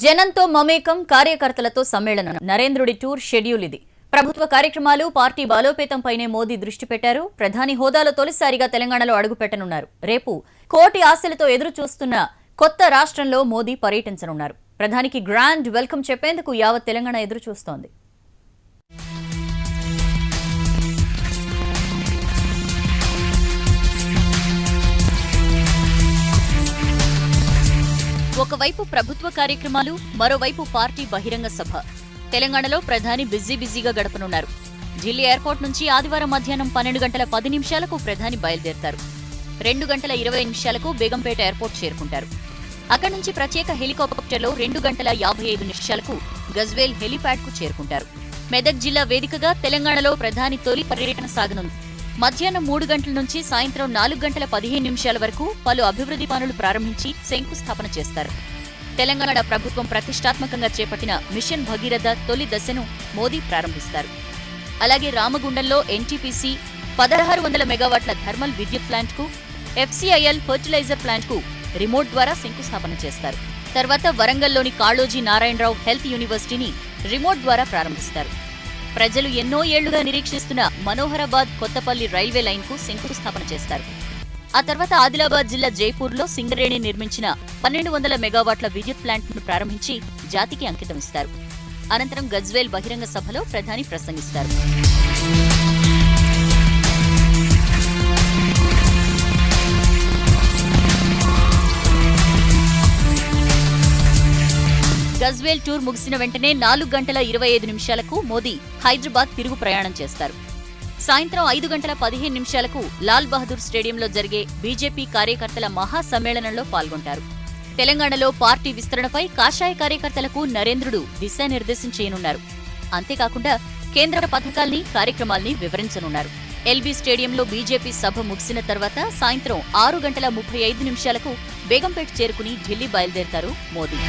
జనంతో మమేకం కార్యకర్తలతో సమ్మేళనం నరేంద్రుడి టూర్ షెడ్యూల్ ఇది. ప్రభుత్వ కార్యక్రమాలు పార్టీ బలోపేతంపైనే మోదీ దృష్టి పెట్టారు. ప్రధాని హోదాలో తొలిసారిగా తెలంగాణలో అడుగుపెట్టనున్నారు. రేపు కోటి ఆశలతో ఎదురు చూస్తున్న కొత్త రాష్ట్రంలో మోదీ పర్యటించనున్నారు. ప్రధానికి గ్రాండ్ వెల్కమ్ చెప్పేందుకు యావత్ తెలంగాణ ఎదురు చూస్తోంది. ఒకవైపు ప్రభుత్వ కార్యక్రమాలు, మరోవైపు పార్టీ బహిరంగ సభ. తెలంగాణలో ప్రధాని బిజీగా గడపనున్నారు. ఢిల్లీ ఎయిర్పోర్ట్ నుంచి ఆదివారం మధ్యాహ్నం 12 గంటల 10 నిమిషాలకు ప్రధాని బయలుదేరతారు. 2 గంటల 20 నిమిషాలకు బేగంపేట ఎయిర్పోర్ట్ చేరుకుంటారు. అక్కడి నుంచి ప్రత్యేక హెలికాప్టర్లో 2 గంటల 55 నిమిషాలకు గజ్వేల్ హెలిప్యాడ్ కు చేరుకుంటారు. మెదక్ జిల్లా వేదికగా తెలంగాణలో ప్రధాని తొలి పర్యటన సాగనుంది. మధ్యాహ్నం 3 గంటల నుంచి సాయంత్రం 4 గంటల 15 నిమిషాల వరకు పలు అభివృద్ధి పనులు ప్రారంభించి శంకుస్థాపన చేస్తారు. తెలంగాణ ప్రభుత్వం ప్రతిష్టాత్మకంగా చేపట్టిన మిషన్ భగీరథ తొలి దశను మోదీ ప్రారంభిస్తారు. అలాగే రామగుండంలో ఎన్టీపీసీ 1600 మెగావాట్ల థర్మల్ విద్యుత్ ప్లాంట్ కు, ఎఫ్సీఐఎల్ ఫర్టిలైజర్ ప్లాంట్ కు రిమోట్ ద్వారా శంకుస్థాపన చేస్తారు. తర్వాత వరంగల్లోని కాళోజీ నారాయణరావు హెల్త్ యూనివర్సిటీని రిమోట్ ద్వారా ప్రారంభిస్తారు. ప్రజలు ఎన్నో ఏళ్లుగా నిరీక్షిస్తున్న మనోహరాబాద్ కొత్తపల్లి రైల్వే లైన్ కు శంకుస్థాపన చేస్తారు. ఆ తర్వాత ఆదిలాబాద్ జిల్లా జైపూర్లో సింగరేణి నిర్మించిన 1200 మెగావాట్ల విద్యుత్ ప్లాంట్ ను ప్రారంభించి జాతికి అంకితమిస్తారు. అనంతరం గజ్వేల్ బహిరంగ సభలో ప్రధాని ప్రసంగిస్తారు. గజ్వేల్ టూర్ ముగిసిన వెంటనే 4 గంటల 25 నిమిషాలకు మోదీ హైదరాబాద్ తిరుగు ప్రయాణం చేస్తారు. సాయంత్రం 5 గంటల 15 నిమిషాలకు లాల్ బహదూర్ స్టేడియంలో జరిగే బీజేపీ కార్యకర్తల మహా సమ్మేళనంలో పాల్గొంటారు. తెలంగాణలో పార్టీ విస్తరణపై కాషాయ కార్యకర్తలకు నరేంద్రుడు దిశానిర్దేశం చేయనున్నారు. అంతేకాకుండా కేంద్ర పథకాల్ని, కార్యక్రమాల్ని వివరించనున్నారు. ఎల్బీ స్టేడియంలో బీజేపీ సభ ముగిసిన తర్వాత సాయంత్రం 6 గంటల 35 నిమిషాలకు బేగంపేట్ చేరుకుని ఢిల్లీ బయలుదేరతారు మోదీ.